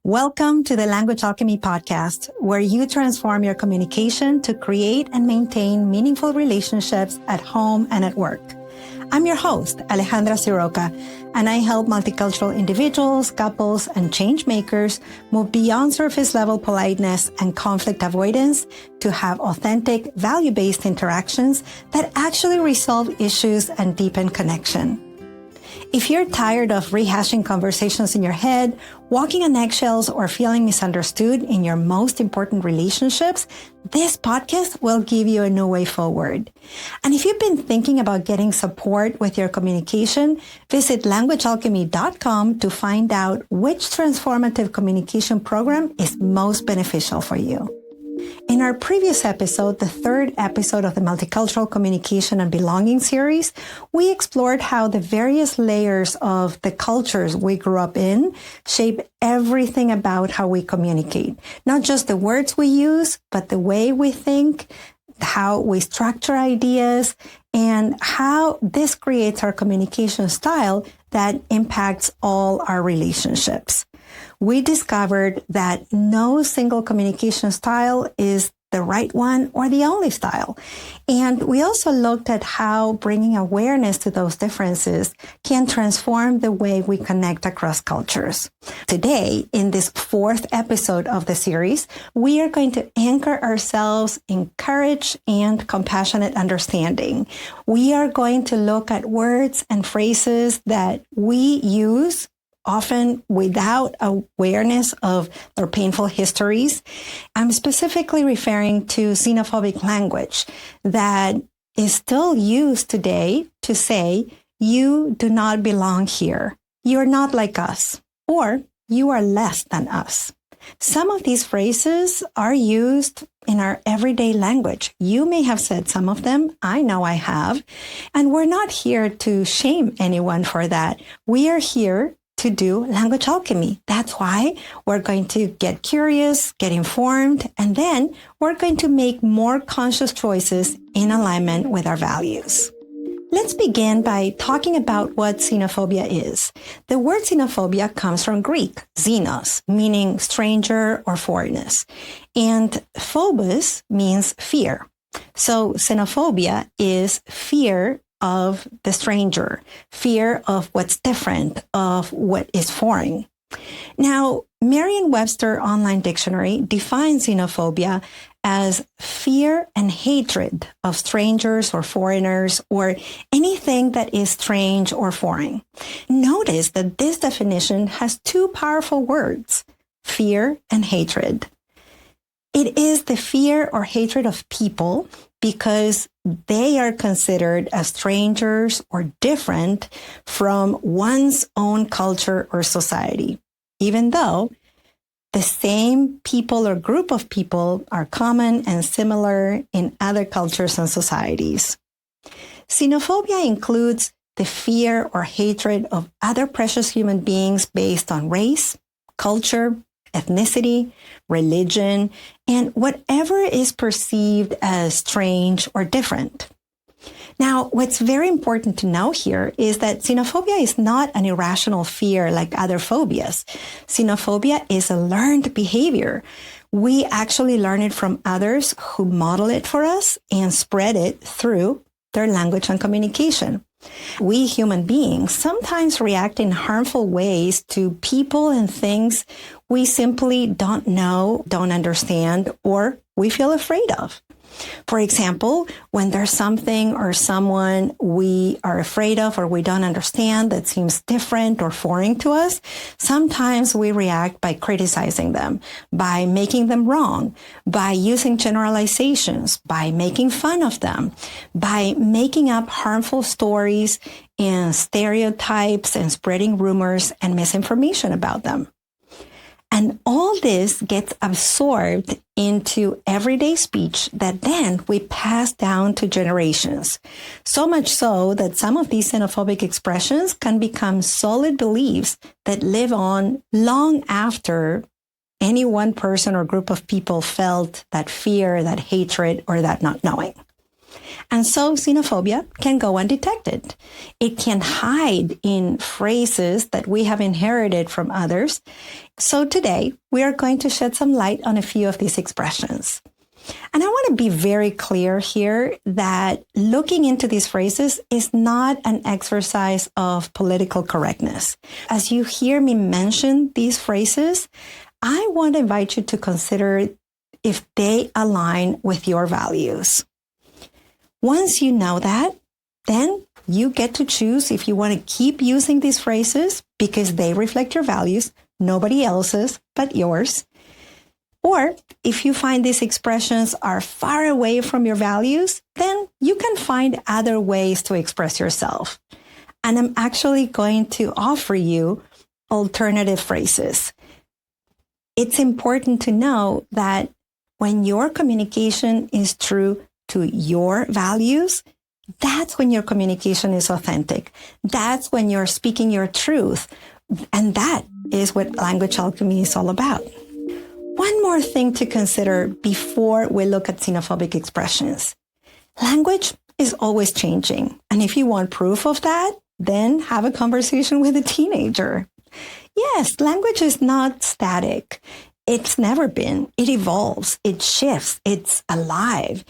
Welcome to the Language Alchemy podcast, where you transform your communication to create and maintain meaningful relationships at home and at work. I'm your host, Alejandra Siroca, and I help multicultural individuals, couples, and change makers move beyond surface level politeness and conflict avoidance to have authentic, value-based interactions that actually resolve issues and deepen connection. If you're tired of rehashing conversations in your head, walking on eggshells, or feeling misunderstood in your most important relationships, this podcast will give you a new way forward. And if you've been thinking about getting support with your communication, visit languagealchemy.com to find out which transformative communication program is most beneficial for you. In our previous episode, the third episode of the Multicultural Communication and Belonging series, we explored how the various layers of the cultures we grew up in shape everything about how we communicate. Not just the words we use, but the way we think, how we structure ideas, and how this creates our communication style that impacts all our relationships. We discovered that no single communication style is the right one or the only style. And we also looked at how bringing awareness to those differences can transform the way we connect across cultures. Today, in this fourth episode of the series, we are going to anchor ourselves in courage and compassionate understanding. We are going to look at words and phrases that we use often without awareness of their painful histories. I'm specifically referring to xenophobic language that is still used today to say, you do not belong here. You're not like us, or you are less than us. Some of these phrases are used in our everyday language. You may have said some of them. I know I have. And we're not here to shame anyone for that. We are here to do language alchemy. That's why we're going to get curious, get informed, and then we're going to make more conscious choices in alignment with our values. Let's begin by talking about what xenophobia is. The word xenophobia comes from Greek, xenos, meaning stranger or foreignness, and phobos means fear. So xenophobia is fear of the stranger, fear of what's different, of what is foreign. Now, Merriam-Webster Online Dictionary defines xenophobia as fear and hatred of strangers or foreigners or anything that is strange or foreign. Notice that this definition has two powerful words, fear and hatred. It is the fear or hatred of people because they are considered as strangers or different from one's own culture or society, even though the same people or group of people are common and similar in other cultures and societies. Xenophobia includes the fear or hatred of other precious human beings based on race, culture, ethnicity, religion, and whatever is perceived as strange or different. Now, what's very important to know here is that xenophobia is not an irrational fear like other phobias. Xenophobia is a learned behavior. We actually learn it from others who model it for us and spread it through their language and communication. We human beings sometimes react in harmful ways to people and things we simply don't know, don't understand, or we feel afraid of. For example, when there's something or someone we are afraid of or we don't understand that seems different or foreign to us, sometimes we react by criticizing them, by making them wrong, by using generalizations, by making fun of them, by making up harmful stories and stereotypes and spreading rumors and misinformation about them. And all this gets absorbed into everyday speech that then we pass down to generations. So much so that some of these xenophobic expressions can become solid beliefs that live on long after any one person or group of people felt that fear, that hatred, or that not knowing. And so xenophobia can go undetected. It can hide in phrases that we have inherited from others. So today, we are going to shed some light on a few of these expressions. And I want to be very clear here that looking into these phrases is not an exercise of political correctness. As you hear me mention these phrases, I want to invite you to consider if they align with your values. Once you know that, then you get to choose if you want to keep using these phrases because they reflect your values, nobody else's but yours. Or if you find these expressions are far away from your values, then you can find other ways to express yourself. And I'm actually going to offer you alternative phrases. It's important to know that when your communication is true to your values, that's when your communication is authentic. That's when you're speaking your truth. And that is what language alchemy is all about. One more thing to consider before we look at xenophobic expressions. Language is always changing. And if you want proof of that, then have a conversation with a teenager. Yes, language is not static. It's never been. It evolves. It shifts. It's alive.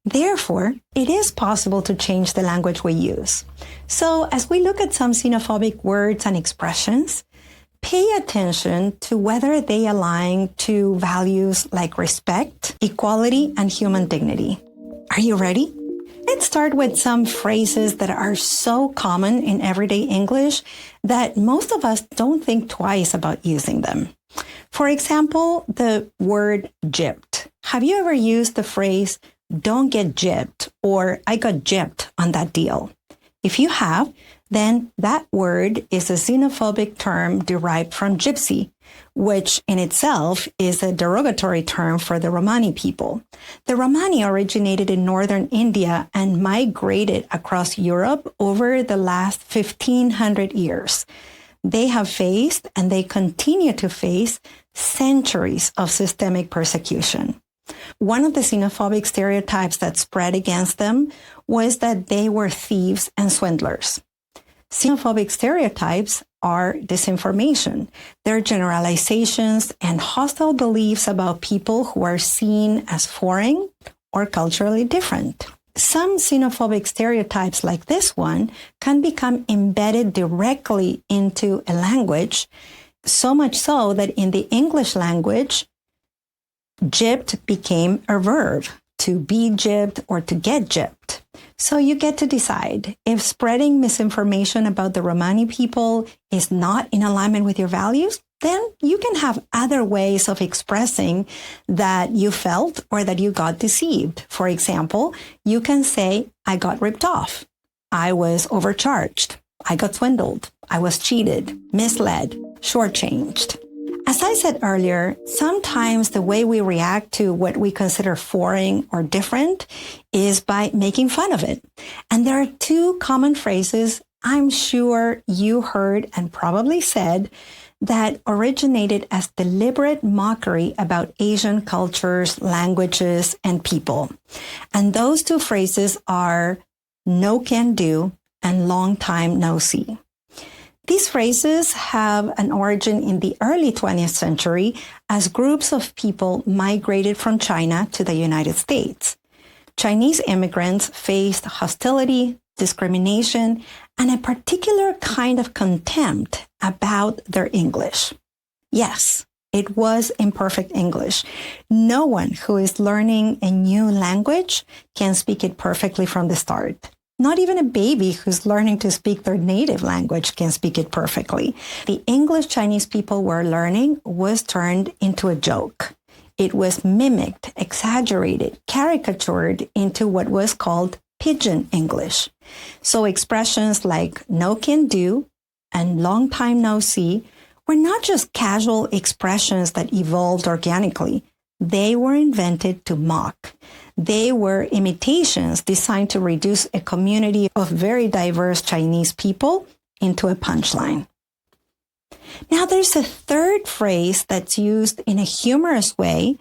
Therefore, it is possible to change the language we use. So as we look at some xenophobic words and expressions, pay attention to whether they align to values like respect, equality, and human dignity. Are you ready? Let's start with some phrases that are so common in everyday English that most of us don't think twice about using them. For example, the word gypped. Have you ever used the phrase, "don't get gypped," or "I got gypped on that deal"? If you have, then that word is a xenophobic term derived from gypsy, which in itself is a derogatory term for the Romani people. The Romani originated in northern India and migrated across Europe over the last 1,500 years. They have faced, and they continue to face, centuries of systemic persecution. One of the xenophobic stereotypes that spread against them was that they were thieves and swindlers. Xenophobic stereotypes are disinformation. They're generalizations and hostile beliefs about people who are seen as foreign or culturally different. Some xenophobic stereotypes like this one can become embedded directly into a language, so much so that in the English language, gypped became a verb, to be gypped or to get gypped. So you get to decide if spreading misinformation about the Romani people is not in alignment with your values, then you can have other ways of expressing that you felt or that you got deceived. For example, you can say, "I got ripped off. I was overcharged. I got swindled. I was cheated, misled, shortchanged." As I said earlier, sometimes the way we react to what we consider foreign or different is by making fun of it. And there are two common phrases I'm sure you heard and probably said that originated as deliberate mockery about Asian cultures, languages, and people. And those two phrases are "no can do" and "long time no see." These phrases have an origin in the early 20th century as groups of people migrated from China to the United States. Chinese immigrants faced hostility, discrimination, and a particular kind of contempt about their English. Yes, it was imperfect English. No one who is learning a new language can speak it perfectly from the start. Not even a baby who's learning to speak their native language can speak it perfectly. The English Chinese people were learning was turned into a joke. It was mimicked, exaggerated, caricatured into what was called pidgin English. So expressions like "no can do" and "long time no see" were not just casual expressions that evolved organically. They were invented to mock. They were imitations designed to reduce a community of very diverse Chinese people into a punchline. Now, there's a third phrase that's used in a humorous way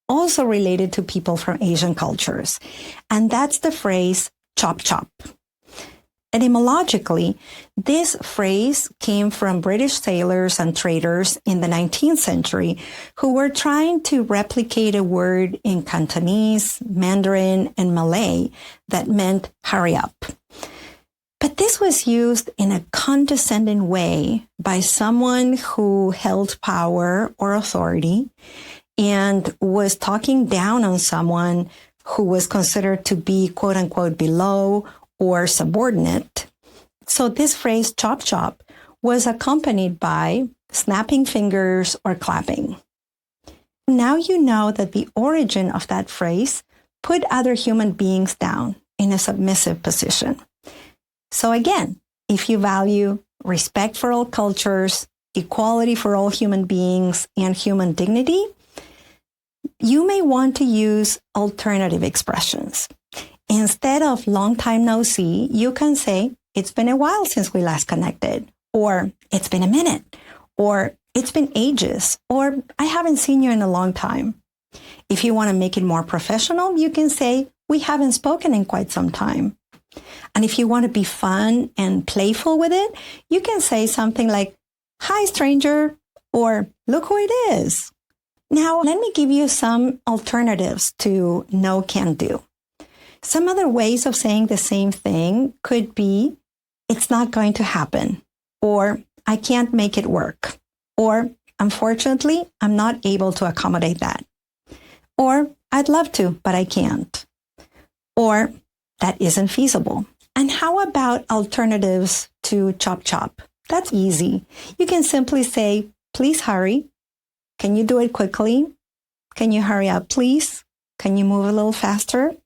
also related to people from Asian cultures. And that's the phrase chop chop. Etymologically, this phrase came from British sailors and traders in the 19th century who were trying to replicate a word in Cantonese, Mandarin, and Malay that meant hurry up. But this was used in a condescending way by someone who held power or authority and was talking down on someone who was considered to be quote unquote below or subordinate. So this phrase chop chop was accompanied by snapping fingers or clapping. Now you know that the origin of that phrase put other human beings down in a submissive position. So again, if you value respect for all cultures, equality for all human beings, and human dignity, you may want to use alternative expressions. Instead of long time no see, you can say, it's been a while since we last connected, or it's been a minute, or it's been ages, or I haven't seen you in a long time. If you want to make it more professional, you can say, we haven't spoken in quite some time. And if you want to be fun and playful with it, you can say something like, hi, stranger, or look who it is. Now, let me give you some alternatives to no can do. Some other ways of saying the same thing could be, it's not going to happen, or I can't make it work, or unfortunately, I'm not able to accommodate that, or I'd love to, but I can't, or that isn't feasible. And how about alternatives to chop chop? That's easy. You can simply say, please hurry. Can you do it quickly? Can you hurry up, please? Can you move a little faster?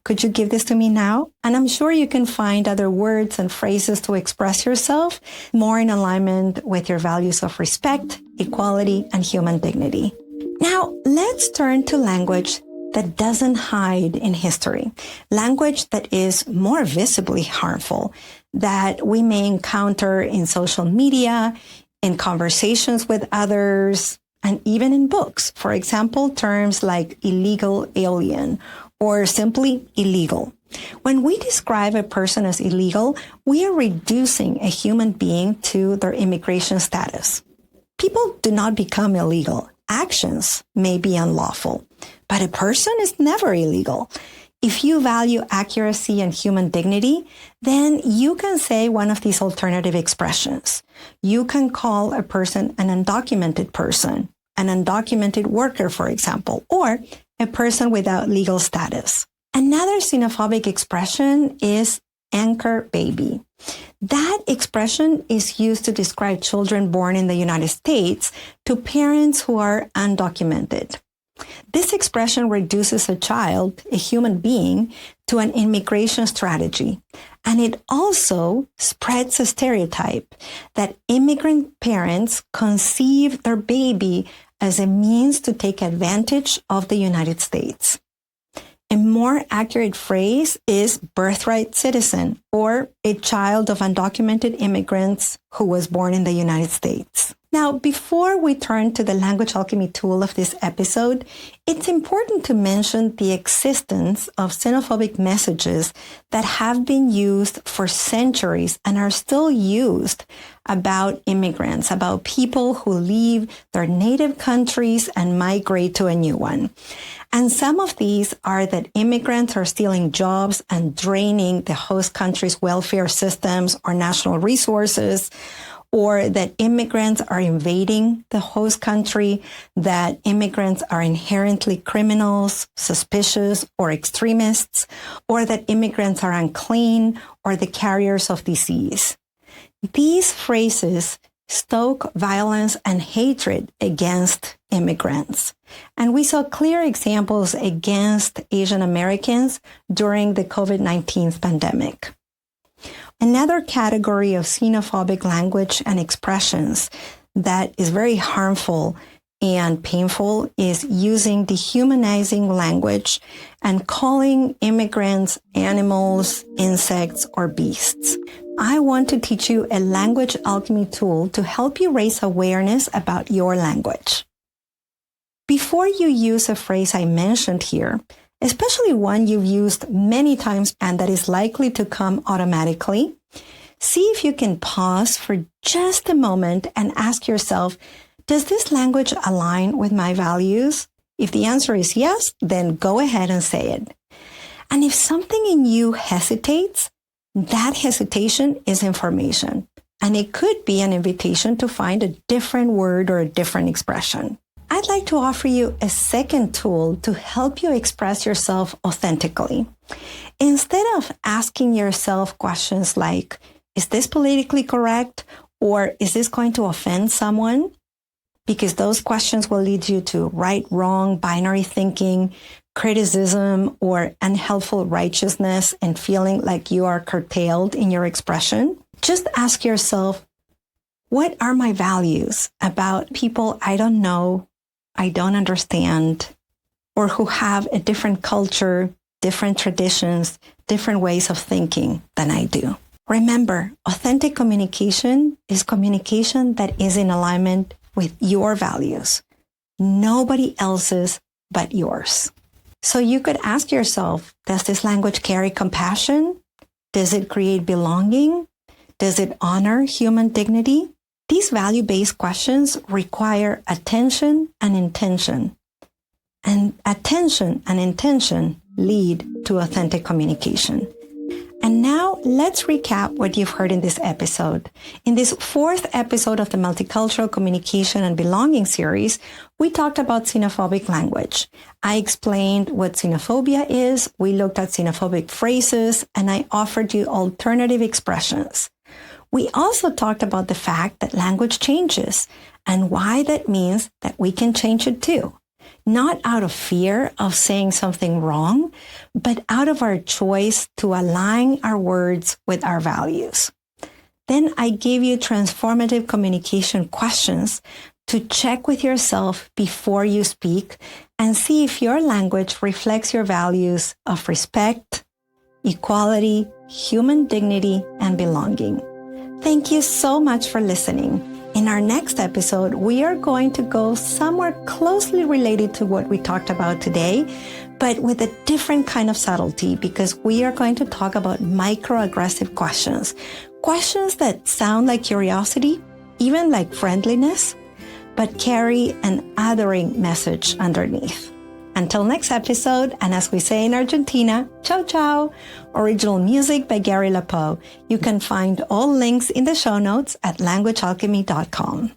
Could you give this to me now? And I'm sure you can find other words and phrases to express yourself more in alignment with your values of respect, equality, and human dignity. Now, let's turn to language that doesn't hide in history, language that is more visibly harmful, that we may encounter in social media, in conversations with others, and even in books. For example, terms like illegal alien or simply illegal. When we describe a person as illegal, we are reducing a human being to their immigration status. People do not become illegal. Actions may be unlawful, but a person is never illegal. If you value accuracy and human dignity, then you can say one of these alternative expressions. You can call a person an undocumented worker, for example, or a person without legal status. Another xenophobic expression is anchor baby. That expression is used to describe children born in the United States to parents who are undocumented. This expression reduces a child, a human being, to an immigration strategy. And it also spreads a stereotype that immigrant parents conceive their baby as a means to take advantage of the United States. A more accurate phrase is birthright citizen, or a child of undocumented immigrants who was born in the United States. Now, before we turn to the language alchemy tool of this episode, it's important to mention the existence of xenophobic messages that have been used for centuries and are still used about immigrants, about people who leave their native countries and migrate to a new one. And some of these are that immigrants are stealing jobs and draining the host country's welfare systems or national resources, or that immigrants are invading the host country, that immigrants are inherently criminals, suspicious, or extremists, or that immigrants are unclean or the carriers of disease. These phrases stoke violence and hatred against immigrants. And we saw clear examples against Asian Americans during the COVID-19 pandemic. Another category of xenophobic language and expressions that is very harmful and painful is using dehumanizing language and calling immigrants animals, insects, or beasts. I want to teach you a language alchemy tool to help you raise awareness about your language. Before you use a phrase I mentioned here, especially one you've used many times and that is likely to come automatically, see if you can pause for just a moment and ask yourself, does this language align with my values? If the answer is yes, then go ahead and say it. And if something in you hesitates, that hesitation is information. And it could be an invitation to find a different word or a different expression. I'd like to offer you a second tool to help you express yourself authentically. Instead of asking yourself questions like, is this politically correct? Or is this going to offend someone? Because those questions will lead you to right, wrong, binary thinking, criticism, or unhelpful righteousness and feeling like you are curtailed in your expression. Just ask yourself, what are my values about people I don't know, I don't understand, or who have a different culture, different traditions, different ways of thinking than I do? Remember, authentic communication is communication that is in alignment with your values, nobody else's but yours. So you could ask yourself, does this language carry compassion? Does it create belonging? Does it honor human dignity? These value-based questions require attention and intention. And attention and intention lead to authentic communication. And now let's recap what you've heard in this episode. In this fourth episode of the Multicultural Communication and Belonging series, we talked about xenophobic language. I explained what xenophobia is, we looked at xenophobic phrases, and I offered you alternative expressions. We also talked about the fact that language changes and why that means that we can change it too. Not out of fear of saying something wrong, but out of our choice to align our words with our values. Then I gave you transformative communication questions to check with yourself before you speak and see if your language reflects your values of respect, equality, human dignity, and belonging. Thank you so much for listening. In our next episode, we are going to go somewhere closely related to what we talked about today, but with a different kind of subtlety because we are going to talk about microaggressive questions. Questions that sound like curiosity, even like friendliness, but carry an othering message underneath. Until next episode, and as we say in Argentina, ciao ciao. Original music by Gary Lapo. You can find all links in the show notes at languagealchemy.com.